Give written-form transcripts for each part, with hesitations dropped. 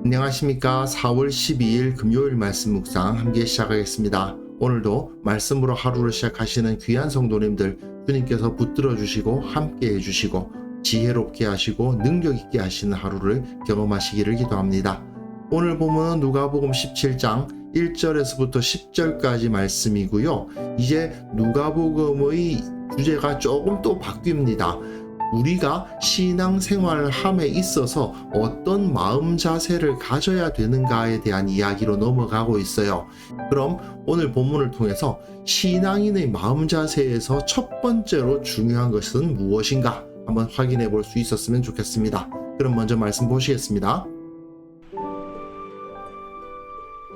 안녕하십니까. 4월 12일 금요일 말씀 묵상 함께 시작하겠습니다. 오늘도 말씀으로 하루를 시작하시는 귀한 성도님들 주님께서 붙들어 주시고 함께 해주시고 지혜롭게 하시고 능력 있게 하시는 하루를 경험하시기를 기도합니다. 오늘 보면 누가복음 17장 1절에서부터 10절까지 말씀이고요. 이제 누가복음의 주제가 조금 또 바뀝니다. 우리가 신앙생활을 함에 있어서 어떤 마음 자세를 가져야 되는가에 대한 이야기로 넘어가고 있어요. 그럼 오늘 본문을 통해서 신앙인의 마음 자세에서 첫 번째로 중요한 것은 무엇인가 한번 확인해 볼 수 있었으면 좋겠습니다. 그럼 먼저 말씀 보시겠습니다.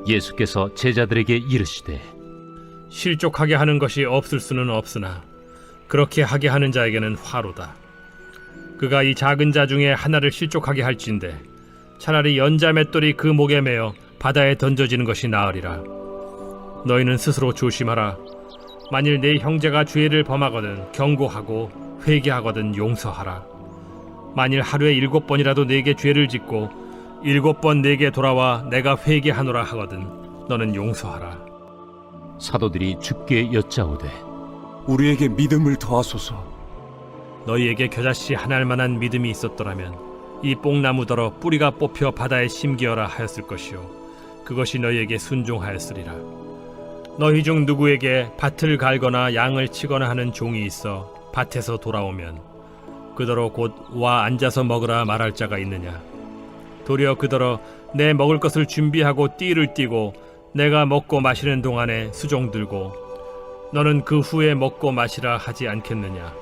예수께서 제자들에게 이르시되 실족하게 하는 것이 없을 수는 없으나 그렇게 하게 하는 자에게는 화로다. 그가 이 작은 자 중에 하나를 실족하게 할진대 차라리 연자 맷돌이 그 목에 매어 바다에 던져지는 것이 나으리라. 너희는 스스로 조심하라. 만일 네 형제가 죄를 범하거든 경고하고 회개하거든 용서하라. 만일 하루에 7번이라도 네게 죄를 짓고 7번 네게 돌아와 내가 회개하노라 하거든 너는 용서하라. 사도들이 주께 여짜오되 우리에게 믿음을 더하소서. 너희에게 겨자씨 하나할 만한 믿음이 있었더라면 이 뽕나무더러 뿌리가 뽑혀 바다에 심기어라 하였을 것이요 그것이 너희에게 순종하였으리라. 너희 중 누구에게 밭을 갈거나 양을 치거나 하는 종이 있어 밭에서 돌아오면 그더러 곧 와 앉아서 먹으라 말할 자가 있느냐. 도리어 그더러 내 먹을 것을 준비하고 띠를 띠고 내가 먹고 마시는 동안에 수종 들고 너는 그 후에 먹고 마시라 하지 않겠느냐.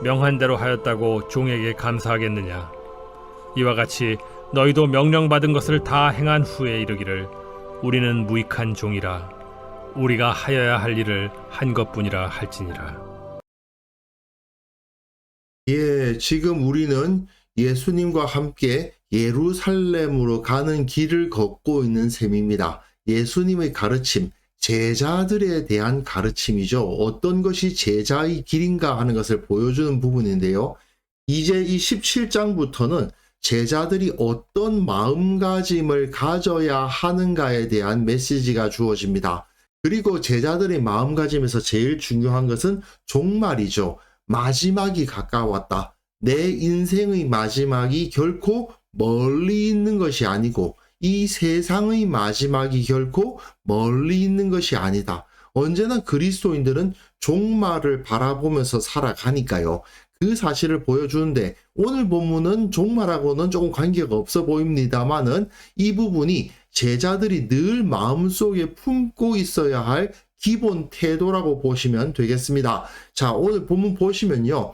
명한 대로 하였다고 종에게 감사하겠느냐. 이와 같이 너희도 명령받은 것을 다 행한 후에 이르기를 우리는 무익한 종이라 우리가 하여야 할 일을 한 것뿐이라 할지니라. 지금 우리는 예수님과 함께 예루살렘으로 가는 길을 걷고 있는 셈입니다. 예수님의 가르침, 제자들에 대한 가르침이죠. 어떤 것이 제자의 길인가 하는 것을 보여주는 부분인데요. 이제 이 17장부터는 제자들이 어떤 마음가짐을 가져야 하는가에 대한 메시지가 주어집니다. 그리고 제자들의 마음가짐에서 제일 중요한 것은 종말이죠. 마지막이 가까웠다. 내 인생의 마지막이 결코 멀리 있는 것이 아니고 이 세상의 마지막이 결코 멀리 있는 것이 아니다. 언제나 그리스도인들은 종말을 바라보면서 살아가니까요. 그 사실을 보여주는데 오늘 본문은 종말하고는 조금 관계가 없어 보입니다만은 이 부분이 제자들이 늘 마음속에 품고 있어야 할 기본 태도라고 보시면 되겠습니다. 자, 오늘 본문 보시면요.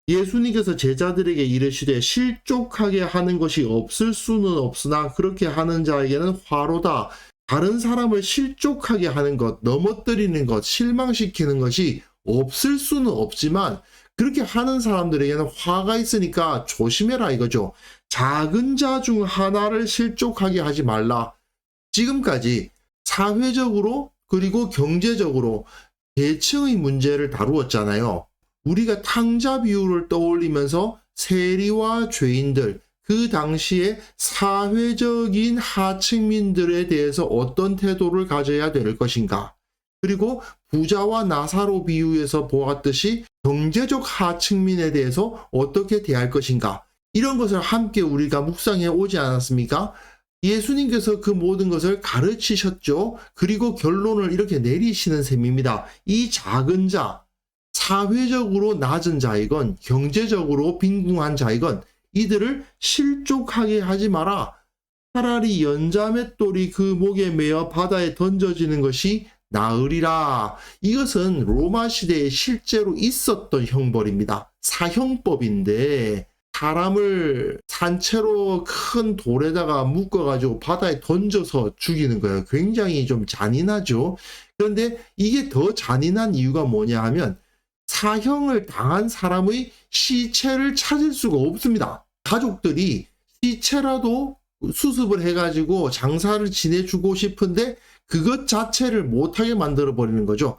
예수님께서 제자들에게 이르시되 실족하게 하는 것이 없을 수는 없으나 그렇게 하는 자에게는 화로다. 다른 사람을 실족하게 하는 것, 넘어뜨리는 것, 실망시키는 것이 없을 수는 없지만 그렇게 하는 사람들에게는 화가 있으니까 조심해라 이거죠. 작은 자 중 하나를 실족하게 하지 말라. 지금까지 사회적으로 그리고 경제적으로 계층의 문제를 다루었잖아요. 우리가 탕자 비유를 떠올리면서 세리와 죄인들, 그 당시에 사회적인 하층민들에 대해서 어떤 태도를 가져야 될 것인가. 그리고 부자와 나사로 비유에서 보았듯이 경제적 하층민에 대해서 어떻게 대할 것인가. 이런 것을 함께 우리가 묵상해 오지 않았습니까? 예수님께서 그 모든 것을 가르치셨죠. 그리고 결론을 이렇게 내리시는 셈입니다. 이 작은 자, 사회적으로 낮은 자이건 경제적으로 빈궁한 자이건 이들을 실족하게 하지 마라. 차라리 연자맷돌이 그 목에 매어 바다에 던져지는 것이 나으리라. 이것은 로마 시대에 실제로 있었던 형벌입니다. 사형법인데 사람을 산채로 큰 돌에다가 묶어가지고 바다에 던져서 죽이는 거예요. 굉장히 좀 잔인하죠. 그런데 이게 더 잔인한 이유가 뭐냐 하면 사형을 당한 사람의 시체를 찾을 수가 없습니다. 가족들이 시체라도 수습을 해가지고 장사를 지내주고 싶은데 그것 자체를 못하게 만들어버리는 거죠.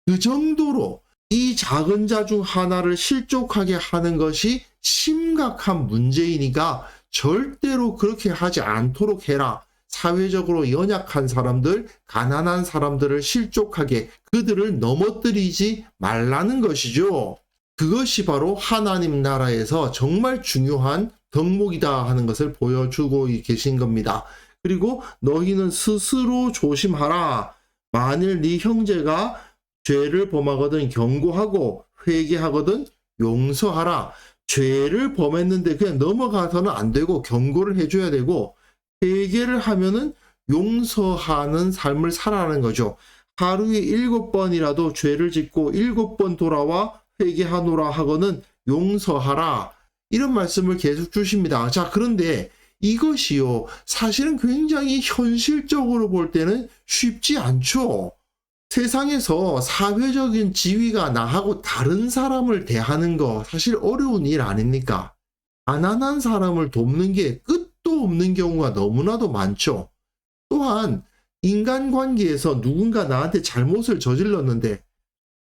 그 정도로 이 작은 자 중 하나를 실족하게 하는 것이 심각한 문제이니까 절대로 그렇게 하지 않도록 해라. 사회적으로 연약한 사람들, 가난한 사람들을 실족하게 그들을 넘어뜨리지 말라는 것이죠. 그것이 바로 하나님 나라에서 정말 중요한 덕목이다 하는 것을 보여주고 계신 겁니다. 그리고 너희는 스스로 조심하라. 만일 네 형제가 죄를 범하거든 경고하고 회개하거든 용서하라. 죄를 범했는데 그냥 넘어가서는 안 되고 경고를 해줘야 되고 회개를 하면은 용서하는 삶을 살아가는 거죠. 하루에 7번이라도 죄를 짓고 7번 돌아와 회개하노라 하고는 용서하라. 이런 말씀을 계속 주십니다. 자, 그런데 이것이요, 사실은 굉장히 현실적으로 볼 때는 쉽지 않죠. 세상에서 사회적인 지위가 나하고 다른 사람을 대하는 거 사실 어려운 일 아닙니까? 가난한 사람을 돕는 게 끝도 없는 경우가 너무나도 많죠. 또한 인간관계에서 누군가 나한테 잘못을 저질렀는데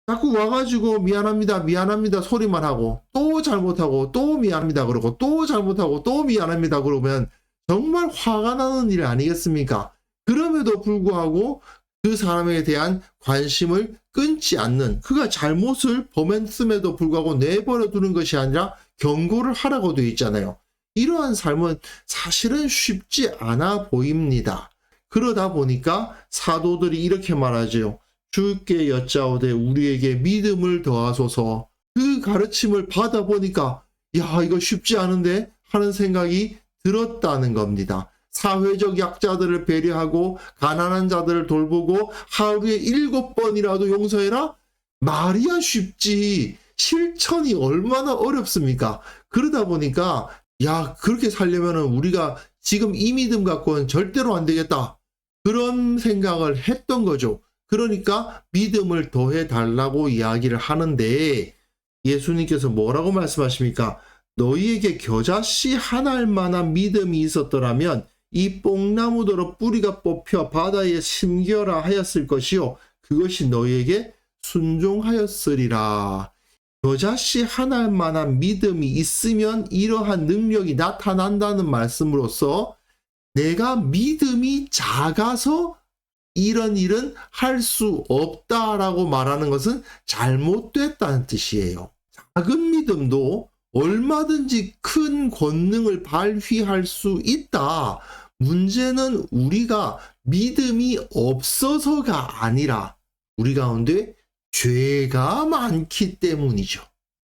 자꾸 와가지고 미안합니다, 미안합니다 소리만 하고 또 잘못하고 또 미안합니다 그러고 또 잘못하고 또 미안합니다 그러면 정말 화가 나는 일 아니겠습니까? 그럼에도 불구하고 그 사람에 대한 관심을 끊지 않는, 그가 잘못을 범했음에도 불구하고 내버려 두는 것이 아니라 경고를 하라고 되어 있잖아요. 이러한 삶은 사실은 쉽지 않아 보입니다. 그러다 보니까 사도들이 이렇게 말하죠. 주께 여짜오되 우리에게 믿음을 더하소서. 그 가르침을 받아보니까 야, 이거 쉽지 않은데 하는 생각이 들었다는 겁니다. 사회적 약자들을 배려하고 가난한 자들을 돌보고 하루에 7번이라도 용서해라? 말이야 쉽지. 실천이 얼마나 어렵습니까? 그러다 보니까 야, 그렇게 살려면 우리가 지금 이 믿음 갖고는 절대로 안 되겠다. 그런 생각을 했던 거죠. 그러니까 믿음을 더해 달라고 이야기를 하는데 예수님께서 뭐라고 말씀하십니까? 너희에게 겨자씨 한 알만한 믿음이 있었더라면 이 뽕나무더러 뿌리가 뽑혀 바다에 심겨라 하였을 것이요 그것이 너희에게 순종하였으리라. 겨자씨 한 알만한 믿음이 있으면 이러한 능력이 나타난다는 말씀으로써 내가 믿음이 작아서 이런 일은 할 수 없다라고 말하는 것은 잘못됐다는 뜻이에요. 작은 믿음도 얼마든지 큰 권능을 발휘할 수 있다. 문제는 우리가 믿음이 없어서가 아니라 우리 가운데 죄가 많기 때문이죠.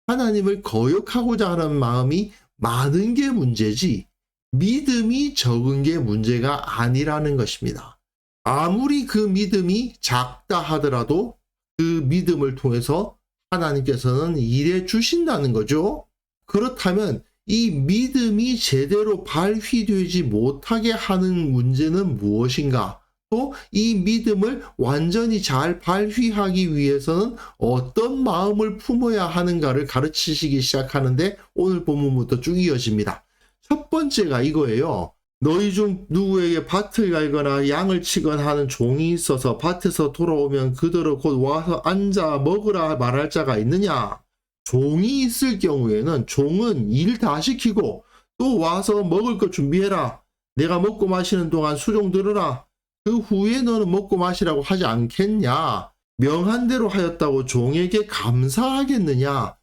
하나님을 거역하고자 하는 마음이 많은 게 문제지 믿음이 적은 게 문제가 아니라는 것입니다. 아무리 그 믿음이 작다 하더라도 그 믿음을 통해서 하나님께서는 일해 주신다는 거죠. 그렇다면 이 믿음이 제대로 발휘되지 못하게 하는 문제는 무엇인가? 또 이 믿음을 완전히 잘 발휘하기 위해서는 어떤 마음을 품어야 하는가를 가르치시기 시작하는데 오늘 본문부터 쭉 이어집니다. 첫 번째가 이거예요. 너희 중 누구에게 밭을 갈거나 양을 치거나 하는 종이 있어서 밭에서 돌아오면 그대로 곧 와서 앉아 먹으라 말할 자가 있느냐? 종이 있을 경우에는 종은 일 다 시키고 또 와서 먹을 것 준비해라. 내가 먹고 마시는 동안 수종 들으라. 그 후에 너는 먹고 마시라고 하지 않겠냐? 명한 대로 하였다고 종에게 감사하겠느냐?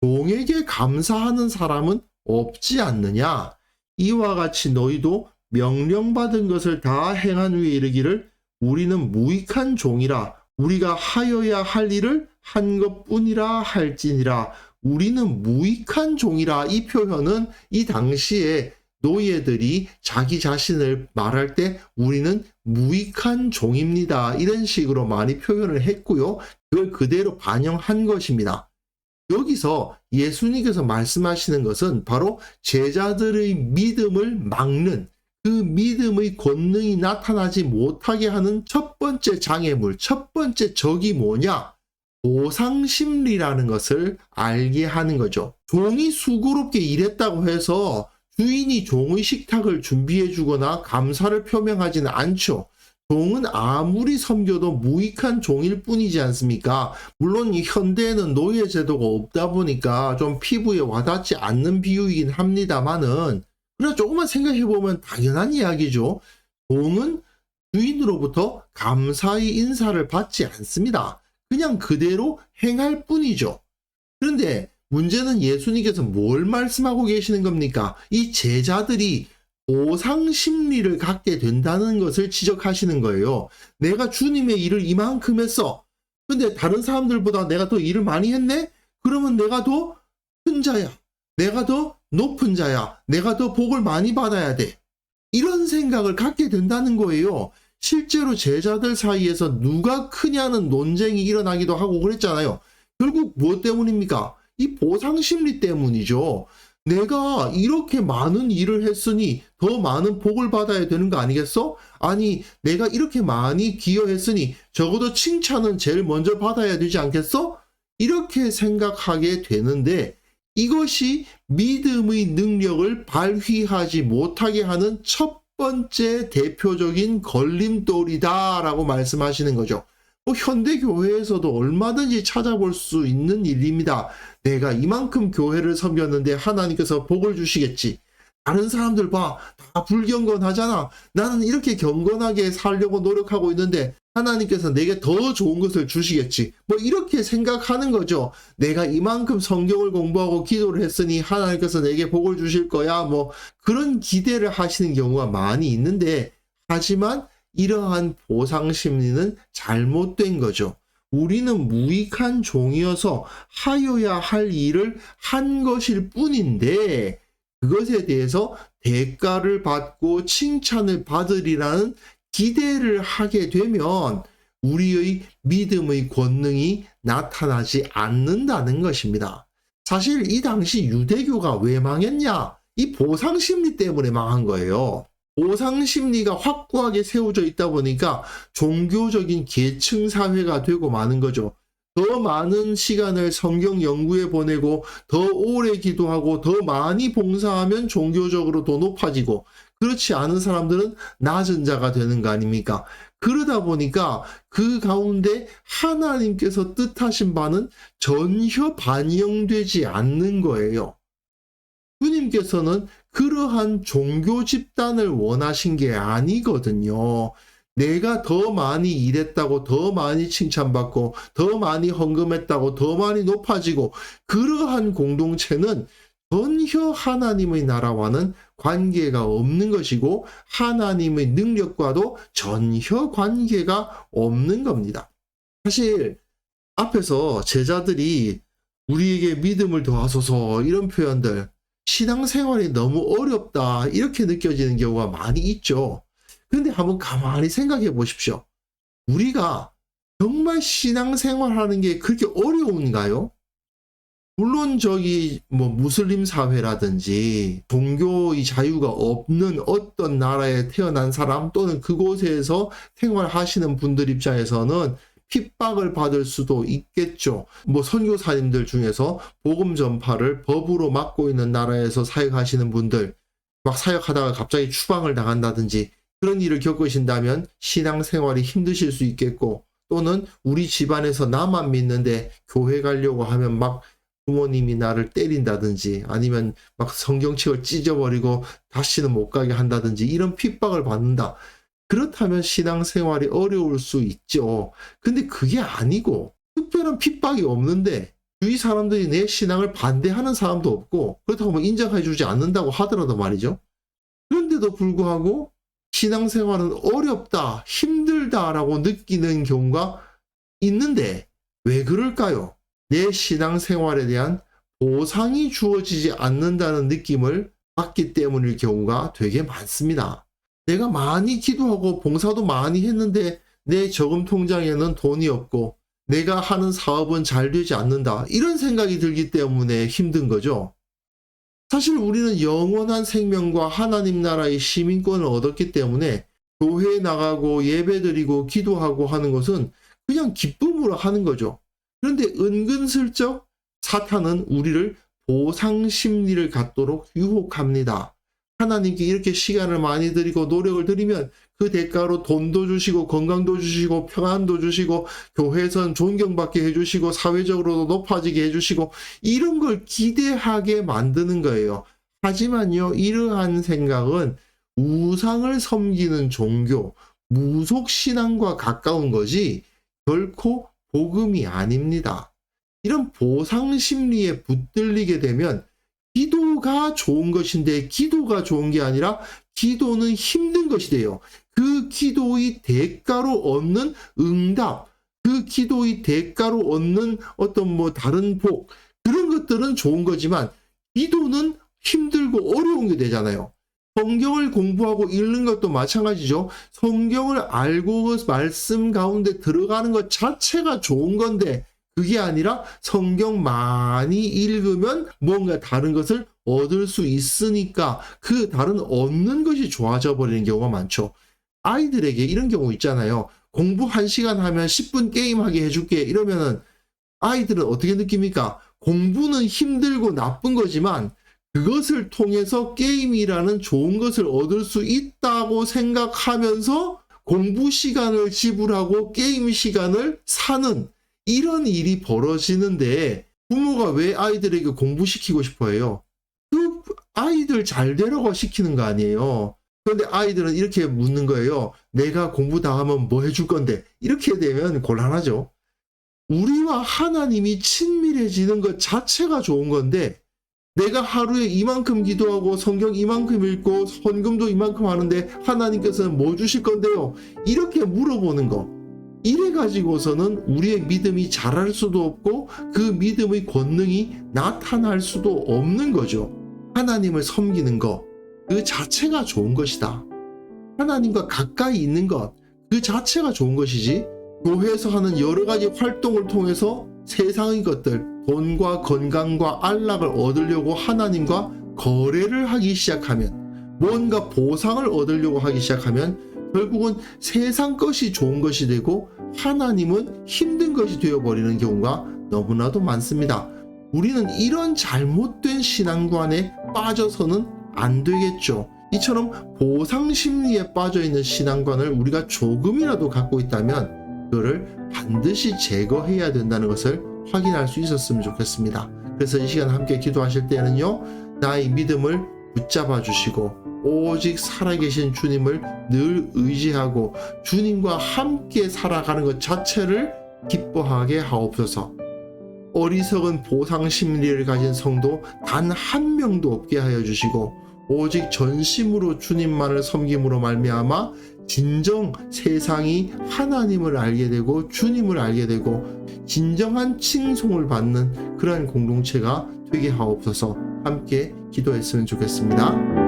종에게 감사하는 사람은 없지 않느냐? 이와 같이 너희도 명령받은 것을 다 행한 후에 이르기를 우리는 무익한 종이라 우리가 하여야 할 일을 한 것뿐이라 할지니라. 우리는 무익한 종이라 이 표현은 이 당시에 노예들이 자기 자신을 말할 때 우리는 무익한 종입니다. 이런 식으로 많이 표현을 했고요. 그걸 그대로 반영한 것입니다. 여기서 예수님께서 말씀하시는 것은 바로 제자들의 믿음을 막는 그 믿음의 권능이 나타나지 못하게 하는 첫 번째 장애물, 첫 번째 적이 뭐냐? 보상심리라는 것을 알게 하는 거죠. 종이 수고롭게 일했다고 해서 주인이 종의 식탁을 준비해 주거나 감사를 표명하지는 않죠. 종은 아무리 섬겨도 무익한 종일 뿐이지 않습니까? 물론 이 현대에는 노예제도가 없다 보니까 좀 피부에 와닿지 않는 비유이긴 합니다만은 그러나 조금만 생각해보면 당연한 이야기죠. 종은 주인으로부터 감사의 인사를 받지 않습니다. 그냥 그대로 행할 뿐이죠. 그런데 문제는 예수님께서 뭘 말씀하고 계시는 겁니까? 이 제자들이 보상 심리를 갖게 된다는 것을 지적하시는 거예요. 내가 주님의 일을 이만큼 했어. 근데 다른 사람들보다 내가 더 일을 많이 했네? 그러면 내가 더 큰 자야. 내가 더 높은 자야. 내가 더 복을 많이 받아야 돼. 이런 생각을 갖게 된다는 거예요. 실제로 제자들 사이에서 누가 크냐는 논쟁이 일어나기도 하고 그랬잖아요. 결국 무엇 때문입니까? 이 보상 심리 때문이죠. 내가 이렇게 많은 일을 했으니 더 많은 복을 받아야 되는 거 아니겠어? 아니, 내가 이렇게 많이 기여했으니 적어도 칭찬은 제일 먼저 받아야 되지 않겠어? 이렇게 생각하게 되는데 이것이 믿음의 능력을 발휘하지 못하게 하는 첫 번째 대표적인 걸림돌이다라고 말씀하시는 거죠. 현대교회에서도 얼마든지 찾아볼 수 있는 일입니다. 내가 이만큼 교회를 섬겼는데 하나님께서 복을 주시겠지. 다른 사람들 봐. 다 불경건하잖아. 나는 이렇게 경건하게 살려고 노력하고 있는데 하나님께서 내게 더 좋은 것을 주시겠지. 이렇게 생각하는 거죠. 내가 이만큼 성경을 공부하고 기도를 했으니 하나님께서 내게 복을 주실 거야. 그런 기대를 하시는 경우가 많이 있는데 하지만 이러한 보상 심리는 잘못된 거죠. 우리는 무익한 종이어서 하여야 할 일을 한 것일 뿐인데 그것에 대해서 대가를 받고 칭찬을 받으리라는 기대를 하게 되면 우리의 믿음의 권능이 나타나지 않는다는 것입니다. 사실 이 당시 유대교가 왜 망했냐? 이 보상 심리 때문에 망한 거예요. 보상 심리가 확고하게 세워져 있다 보니까 종교적인 계층 사회가 되고 마는 거죠. 더 많은 시간을 성경 연구에 보내고 더 오래 기도하고 더 많이 봉사하면 종교적으로 더 높아지고 그렇지 않은 사람들은 낮은 자가 되는 거 아닙니까? 그러다 보니까 그 가운데 하나님께서 뜻하신 바는 전혀 반영되지 않는 거예요. 주님께서는 그러한 종교 집단을 원하신 게 아니거든요. 내가 더 많이 일했다고 더 많이 칭찬받고 더 많이 헌금했다고 더 많이 높아지고 그러한 공동체는 전혀 하나님의 나라와는 관계가 없는 것이고 하나님의 능력과도 전혀 관계가 없는 겁니다. 사실 앞에서 제자들이 우리에게 믿음을 더하소서 이런 표현들 신앙생활이 너무 어렵다 이렇게 느껴지는 경우가 많이 있죠. 그런데 한번 가만히 생각해 보십시오. 우리가 정말 신앙생활하는 게 그렇게 어려운가요? 물론 무슬림 사회라든지 종교의 자유가 없는 어떤 나라에 태어난 사람 또는 그곳에서 생활하시는 분들 입장에서는 핍박을 받을 수도 있겠죠. 선교사님들 중에서 복음 전파를 법으로 막고 있는 나라에서 사역하시는 분들 사역하다가 갑자기 추방을 당한다든지 그런 일을 겪으신다면 신앙생활이 힘드실 수 있겠고 또는 우리 집안에서 나만 믿는데 교회 가려고 하면 부모님이 나를 때린다든지 아니면 성경책을 찢어버리고 다시는 못 가게 한다든지 이런 핍박을 받는다. 그렇다면 신앙생활이 어려울 수 있죠. 근데 그게 아니고 특별한 핍박이 없는데 주위 사람들이 내 신앙을 반대하는 사람도 없고 그렇다고 인정해주지 않는다고 하더라도 말이죠. 그런데도 불구하고 신앙생활은 어렵다, 힘들다라고 느끼는 경우가 있는데 왜 그럴까요? 내 신앙생활에 대한 보상이 주어지지 않는다는 느낌을 받기 때문일 경우가 되게 많습니다. 내가 많이 기도하고 봉사도 많이 했는데 내 저금 통장에는 돈이 없고 내가 하는 사업은 잘 되지 않는다. 이런 생각이 들기 때문에 힘든 거죠. 사실 우리는 영원한 생명과 하나님 나라의 시민권을 얻었기 때문에 교회에 나가고 예배드리고 기도하고 하는 것은 그냥 기쁨으로 하는 거죠. 그런데 은근슬쩍 사탄은 우리를 보상 심리를 갖도록 유혹합니다. 하나님께 이렇게 시간을 많이 드리고 노력을 드리면 그 대가로 돈도 주시고 건강도 주시고 평안도 주시고 교회에선 존경받게 해주시고 사회적으로도 높아지게 해주시고 이런 걸 기대하게 만드는 거예요. 하지만요, 이러한 생각은 우상을 섬기는 종교, 무속신앙과 가까운 거지 결코 복음이 아닙니다. 이런 보상심리에 붙들리게 되면 기도가 좋은 것인데 기도가 좋은 게 아니라 기도는 힘든 것이 돼요. 그 기도의 대가로 얻는 응답, 그 기도의 대가로 얻는 어떤 다른 복, 그런 것들은 좋은 거지만 기도는 힘들고 어려운 게 되잖아요. 성경을 공부하고 읽는 것도 마찬가지죠. 성경을 알고 그 말씀 가운데 들어가는 것 자체가 좋은 건데 그게 아니라 성경 많이 읽으면 뭔가 다른 것을 얻을 수 있으니까 그 다른 얻는 것이 좋아져 버리는 경우가 많죠. 아이들에게 이런 경우 있잖아요. 공부 1시간 하면 10분 게임하게 해줄게 이러면은 아이들은 어떻게 느낍니까? 공부는 힘들고 나쁜 거지만 그것을 통해서 게임이라는 좋은 것을 얻을 수 있다고 생각하면서 공부 시간을 지불하고 게임 시간을 사는 이런 일이 벌어지는데 부모가 왜 아이들에게 공부시키고 싶어 해요? 그 아이들 잘 되라고 시키는 거 아니에요. 그런데 아이들은 이렇게 묻는 거예요. 내가 공부 다 하면 뭐 해줄 건데? 이렇게 되면 곤란하죠. 우리와 하나님이 친밀해지는 것 자체가 좋은 건데 내가 하루에 이만큼 기도하고 성경 이만큼 읽고 헌금도 이만큼 하는데 하나님께서는 뭐 주실 건데요? 이렇게 물어보는 거. 이래 가지고서는 우리의 믿음이 자랄 수도 없고 그 믿음의 권능이 나타날 수도 없는 거죠. 하나님을 섬기는 것, 그 자체가 좋은 것이다. 하나님과 가까이 있는 것, 그 자체가 좋은 것이지 교회에서 하는 여러 가지 활동을 통해서 세상의 것들, 돈과 건강과 안락을 얻으려고 하나님과 거래를 하기 시작하면 뭔가 보상을 얻으려고 하기 시작하면 결국은 세상 것이 좋은 것이 되고 하나님은 힘든 것이 되어버리는 경우가 너무나도 많습니다. 우리는 이런 잘못된 신앙관에 빠져서는 안 되겠죠. 이처럼 보상심리에 빠져있는 신앙관을 우리가 조금이라도 갖고 있다면 그거를 반드시 제거해야 된다는 것을 확인할 수 있었으면 좋겠습니다. 그래서 이 시간 함께 기도하실 때는요, 나의 믿음을 붙잡아 주시고 오직 살아계신 주님을 늘 의지하고 주님과 함께 살아가는 것 자체를 기뻐하게 하옵소서. 어리석은 보상심리를 가진 성도 단 한 명도 없게 하여 주시고 오직 전심으로 주님만을 섬김으로 말미암아 진정 세상이 하나님을 알게 되고 주님을 알게 되고 진정한 칭송을 받는 그러한 공동체가 되게 하옵소서. 함께 기도했으면 좋겠습니다.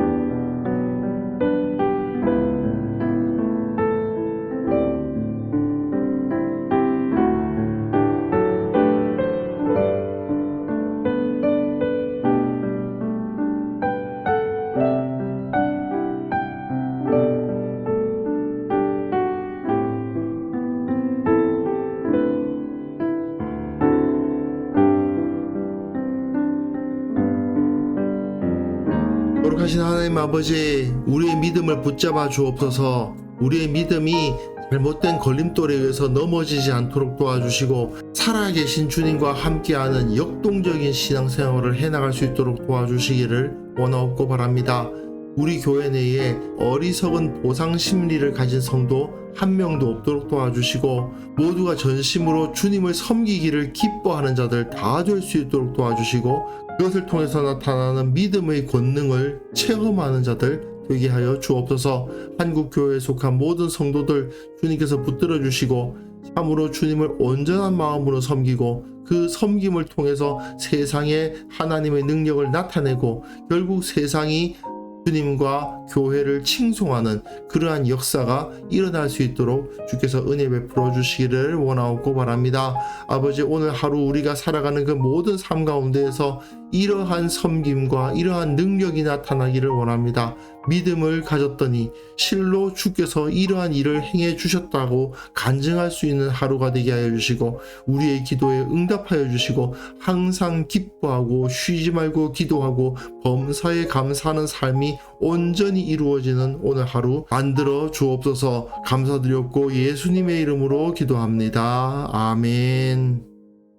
거룩하신 하나님 아버지, 우리의 믿음을 붙잡아 주옵소서. 우리의 믿음이 잘못된 걸림돌에 의해서 넘어지지 않도록 도와주시고 살아계신 주님과 함께하는 역동적인 신앙생활을 해나갈 수 있도록 도와주시기를 원하옵고 바랍니다. 우리 교회 내에 어리석은 보상심리를 가진 성도 한 명도 없도록 도와주시고 모두가 전심으로 주님을 섬기기를 기뻐하는 자들 다 될 수 있도록 도와주시고 그것을 통해서 나타나는 믿음의 권능을 체험하는 자들 되게 하여 주옵소서. 한국교회에 속한 모든 성도들 주님께서 붙들어 주시고 참으로 주님을 온전한 마음으로 섬기고 그 섬김을 통해서 세상에 하나님의 능력을 나타내고 결국 세상이 주님과 교회를 칭송하는 그러한 역사가 일어날 수 있도록 주께서 은혜 베풀어 주시기를 원하옵고 바랍니다. 아버지, 오늘 하루 우리가 살아가는 그 모든 삶 가운데에서 이러한 섬김과 이러한 능력이 나타나기를 원합니다. 믿음을 가졌더니 실로 주께서 이러한 일을 행해 주셨다고 간증할 수 있는 하루가 되게 하여 주시고 우리의 기도에 응답하여 주시고 항상 기뻐하고 쉬지 말고 기도하고 범사에 감사하는 삶이 온전히 이루어지는 오늘 하루 만들어 주옵소서. 감사드렸고 예수님의 이름으로 기도합니다. 아멘.